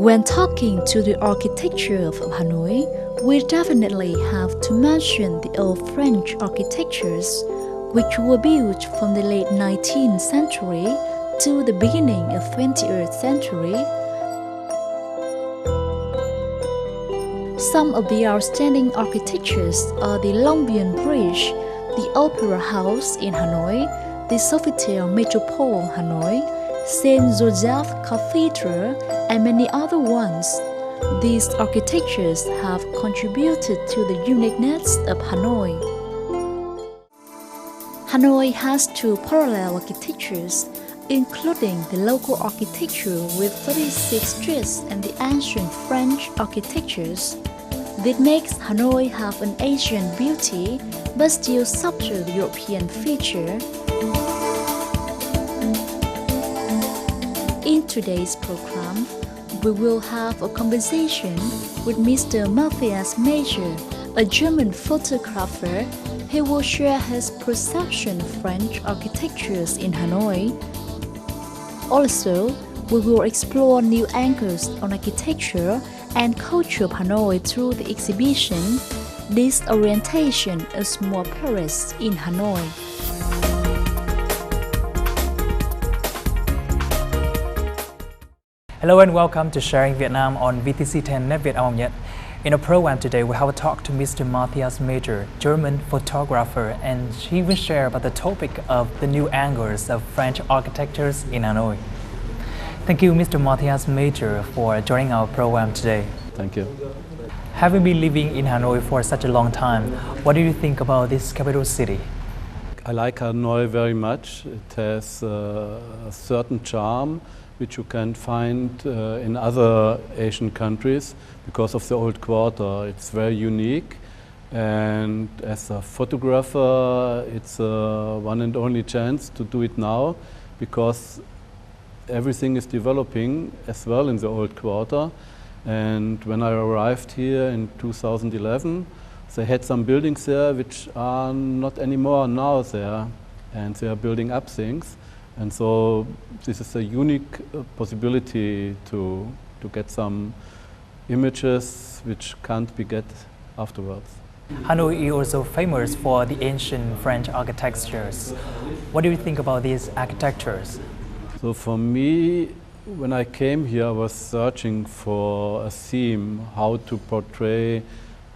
When talking to the architecture of Hanoi, we definitely have to mention the old French architectures, which were built from the late 19th century to the beginning of 20th century. Some of the outstanding architectures are the Longbian Bridge, the Opera House in Hanoi, the Sofitel Metropole Hanoi, Saint Joseph Cathedral, and many other ones. These architectures have contributed to the uniqueness of Hanoi. Hanoi has two parallel architectures, including the local architecture with 36 streets and the ancient French architectures. This makes Hanoi have an Asian beauty, but still subtle European feature. In today's program, we will have a conversation with Mr. Matthias Meyer, a German photographer. He will share his perception of French architectures in Hanoi. Also, we will explore new angles on architecture and culture of Hanoi through the exhibition Disorientation of Small Paris in Hanoi. Hello and welcome to Sharing Vietnam on VTC10 Netviet. In our program today, we have a talk to Mr. Matthias Meyer, German photographer, and he will share about the topic of the new angles of French architectures in Hanoi. Thank you, Mr. Matthias Meyer, for joining our program today. Thank you. Having been living in Hanoi for such a long time, what do you think about this capital city? I like Hanoi very much. It has a certain charm which you can find in other Asian countries because of the old quarter. It's very unique, and as a photographer it's a one and only chance to do it now, because everything is developing as well in the old quarter. And when I arrived here in 2011, they had some buildings there which are not anymore now there, and they are building up things. And so this is a unique possibility to get some images which can't be get afterwards. Hanoi is also famous for the ancient French architectures. What do you think about these architectures? So for me, when I came here, I was searching for a theme, how to portray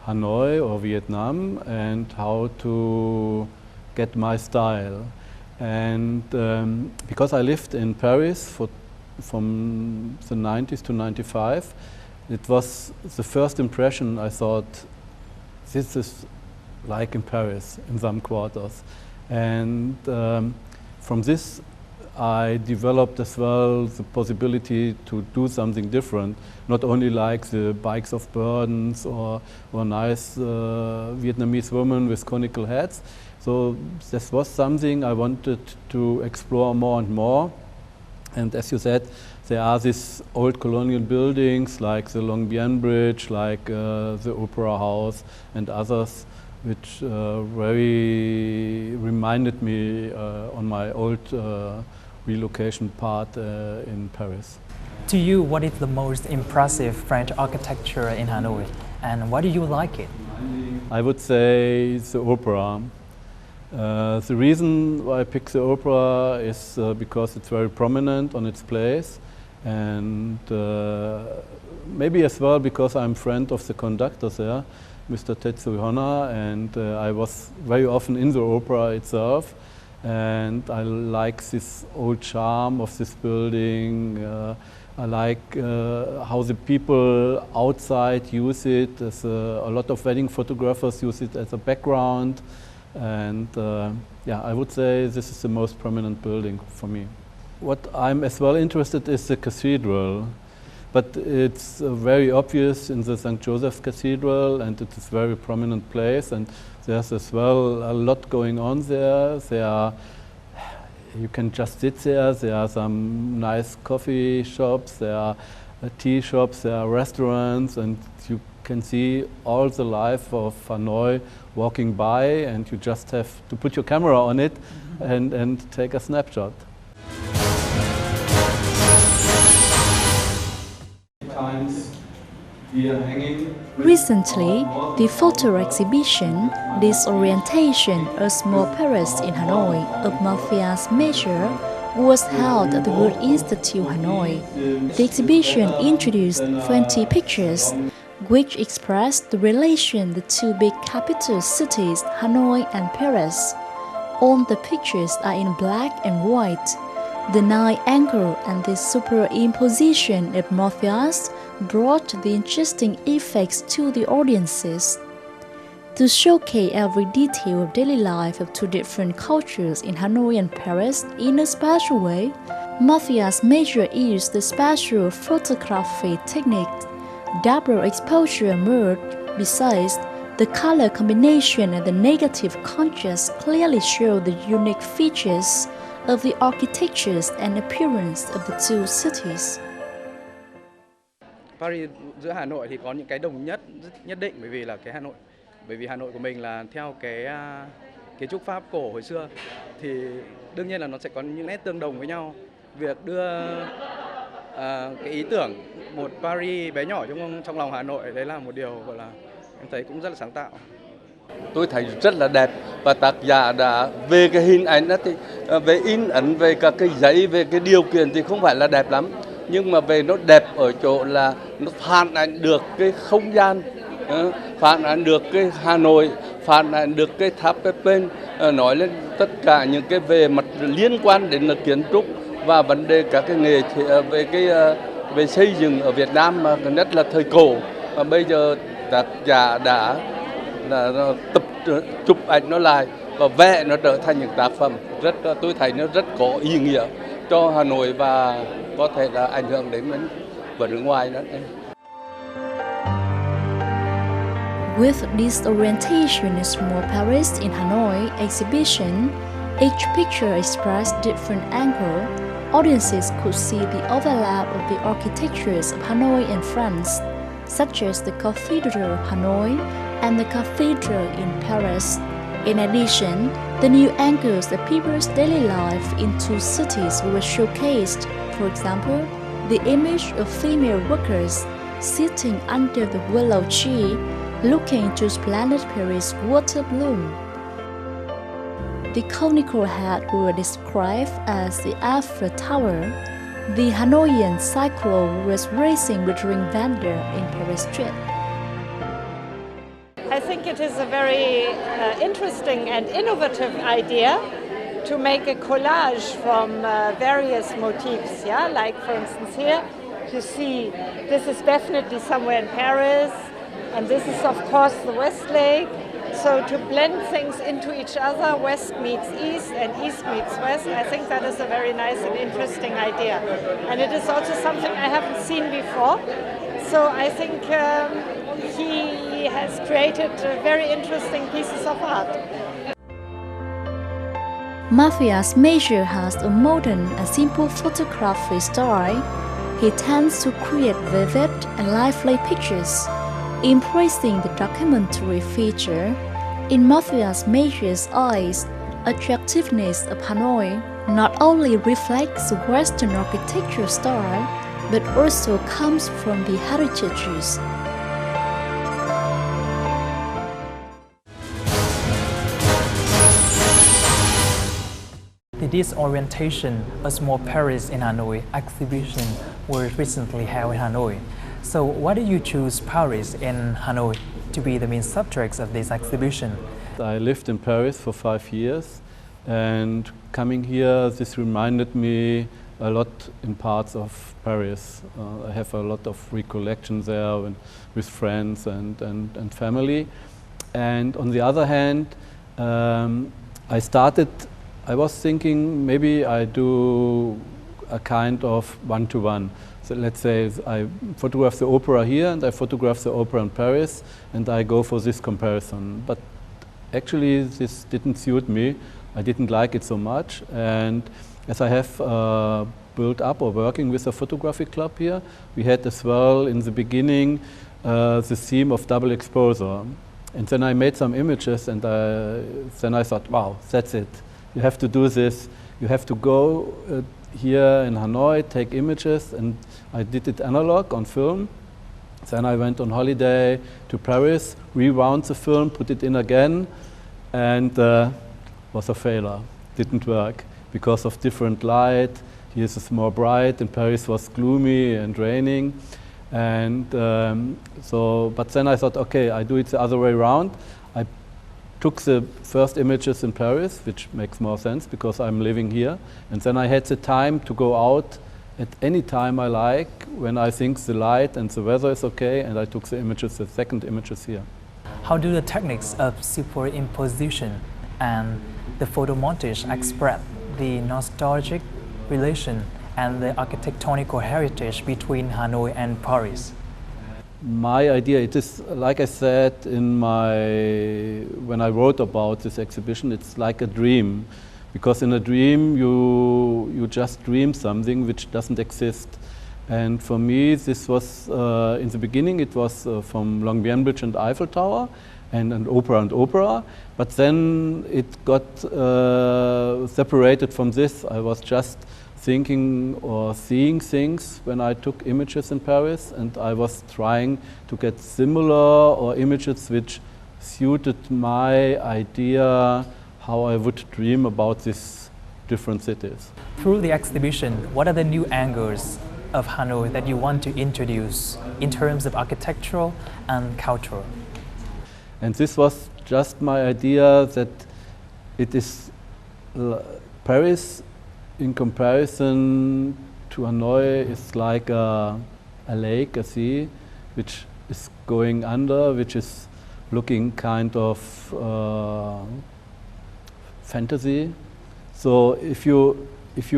Hanoi or Vietnam and how to get my style. And because I lived in Paris from the 90s to 95, it was the first impression. I thought, this is like in Paris, in some quarters. And from this, I developed as well the possibility to do something different, not only like the bikes of burdens or nice Vietnamese women with conical hats. So this was something I wanted to explore more and more. And as you said, there are these old colonial buildings like the Longbian Bridge, like the Opera House and others, which very reminded me on my old relocation part in Paris. To you, what is the most impressive French architecture in Hanoi, and why do you like it? I would say the opera. The reason why I picked the opera is because it's very prominent on its place, and maybe as well because I'm friend of the conductor there, Mr. Tetsuhona, and I was very often in the opera itself, and I like this old charm of this building. I like how the people outside use it. As a lot of wedding photographers use it as a background. And yeah, I would say this is the most prominent building for me. What I'm as well interested is the cathedral, but it's very obvious in the St. Joseph's Cathedral, and it is a very prominent place, and there's as well a lot going on there. You can just sit there. There are some nice coffee shops, there are tea shops, there are restaurants, and you can see all the life of Hanoi walking by, and you just have to put your camera on it and take a snapshot. times here hanging. Recently, the photo exhibition Disorientation, a Small Paris in Hanoi of Matthias Meyer was held at the World Institute Hanoi. The exhibition introduced 20 pictures which expressed the relation the two big capital cities, Hanoi and Paris. All the pictures are in black and white. The night angle and the superimposition of Matthias brought the interesting effects to the audiences. To showcase every detail of daily life of two different cultures in Hanoi and Paris in a special way, Matthias Meyer used the special photography technique. Double exposure mode. Besides, the color combination and the negative contrast clearly show the unique features of the architectures and appearance of the two cities. Paris giữa Hà Nội thì có những cái đồng nhất định, bởi vì Hà Nội của mình là theo cái kiến trúc Pháp cổ hồi xưa, thì đương nhiên là nó sẽ có những nét tương đồng với nhau. Việc đưa cái ý tưởng một Paris bé nhỏ trong lòng Hà Nội, đấy là một điều gọi là em thấy cũng rất là sáng tạo. Tôi thấy rất là đẹp, và tác giả đã về cái hình ảnh đó thì về in ấn, về các cái giấy, về cái điều kiện thì không phải là đẹp lắm, nhưng mà về nó đẹp ở chỗ là nó phản ánh được cái không gian, phản ánh được cái Hà Nội, phản ánh được cái tháp kênh, nói lên tất cả những cái về mặt liên quan đến là kiến trúc và vấn đề các cái nghề về xây dựng ở Việt Nam, mà nhất là thời cổ. Và bây giờ tác giả đã tập chụp ảnh nó lại và vẽ nó trở thành những tác phẩm tôi thấy nó rất có ý nghĩa cho Hà Nội và có thể là ảnh hưởng đến ở nước ngoài đó. With Disorientation in Small Paris in Hanoi exhibition, each picture expressed different angle. Audiences could see the overlap of the architectures of Hanoi and France, such as the Cathedral of Hanoi and the Cathedral in Paris. In addition, the new angles of people's daily life in two cities were showcased. For example, the image of female workers sitting under the willow tree, looking to splendid Paris water bloom. The conical head were described as the Eiffel Tower. The Hanoian cyclone was racing with ring vendor in Paris Street. I think it is a very interesting and innovative idea to make a collage from various motifs. Yeah, like for instance here, you see this is definitely somewhere in Paris, and this is of course the West Lake. So to blend things into each other, West meets East and East meets West, I think that is a very nice and interesting idea. And it is also something I haven't seen before. So I think he has created very interesting pieces of art. Matthias Meyer has a modern and simple photography style. He tends to create vivid and lively pictures, embracing the documentary feature. In Matthias Meyer's eyes, attractiveness of Hanoi not only reflects the Western architectural style, but also comes from the heritages. The Disorientation, a Small Paris in Hanoi exhibition was recently held in Hanoi. So why did you choose Paris and Hanoi to be the main subjects of this exhibition? I lived in Paris for 5 years, and coming here, this reminded me a lot in parts of Paris. I have a lot of recollections there with friends and family. And on the other hand, I was thinking maybe I do a kind of one-to-one. So let's say I photograph the opera here and I photograph the opera in Paris, and I go for this comparison. But actually this didn't suit me. I didn't like it so much. And as I have built up or working with a photography club here, we had as well in the beginning the theme of double exposure. And then I made some images, and then I thought, wow, that's it. You have to do this. You have to go here in Hanoi, take images, and I did it analog on film. Then I went on holiday to Paris, rewound the film, put it in again, and was a failure. Didn't work because of different light. Here is more bright, in Paris was gloomy and raining. And but then I thought, okay, I do it the other way around. I took the first images in Paris, which makes more sense because I'm living here. And then I had the time to go out at any time I like, when I think the light and the weather is okay, and I took the images, the second images here. How do the techniques of superimposition and the photo montage express the nostalgic relation and the architectonical heritage between Hanoi and Paris? My idea, it is, like I said when I wrote about this exhibition, it's like a dream. Because in a dream, you just dream something which doesn't exist. And for me, this was, in the beginning, it was from Long Bien Bridge and Eiffel Tower, and opera. But then it got separated from this. I was just thinking or seeing things when I took images in Paris, and I was trying to get similar or images which suited my idea how I would dream about these different cities. Through the exhibition, what are the new angles of Hanoi that you want to introduce in terms of architectural and cultural? And this was just my idea that it is Paris in comparison to Hanoi is like a lake, a sea, which is going under, which is looking kind of fantasy. So if you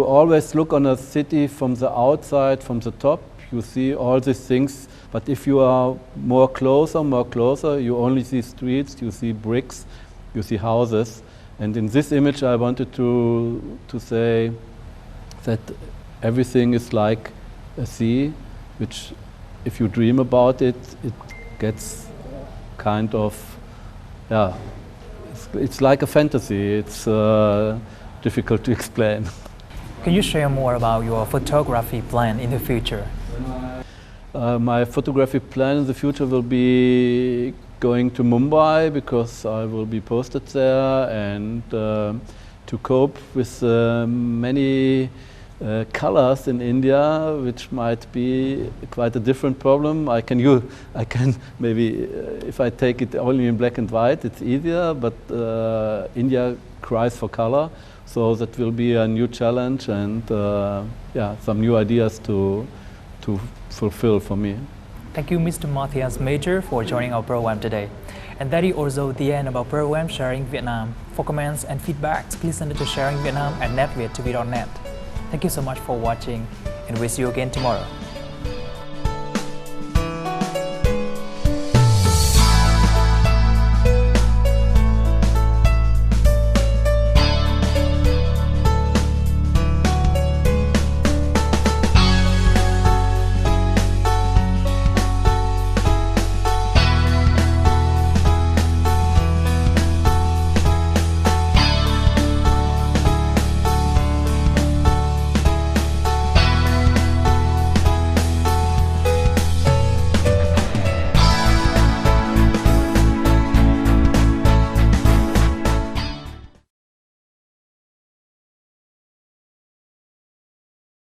always look on a city from the outside, from the top, you see all these things. But if you are more closer, you only see streets, you see bricks, you see houses. And in this image, I wanted to say that everything is like a sea, which, if you dream about it, it gets kind of, yeah. It's like a fantasy. It's difficult to explain. Can you share more about your photography plan in the future? My photography plan in the future will be going to Mumbai because I will be posted there, and to cope with many colors in India, which might be quite a different problem. I can maybe, if I take it only in black and white, it's easier, but India cries for color, so that will be a new challenge and yeah, some new ideas to fulfill for me. Thank you, Mr. Matthias Meyer, for joining our program today. And that is also the end of our program Sharing Vietnam. For comments and feedbacks, please send it to sharingvietnam@netviet.net. Thank you so much for watching, and we'll see you again tomorrow.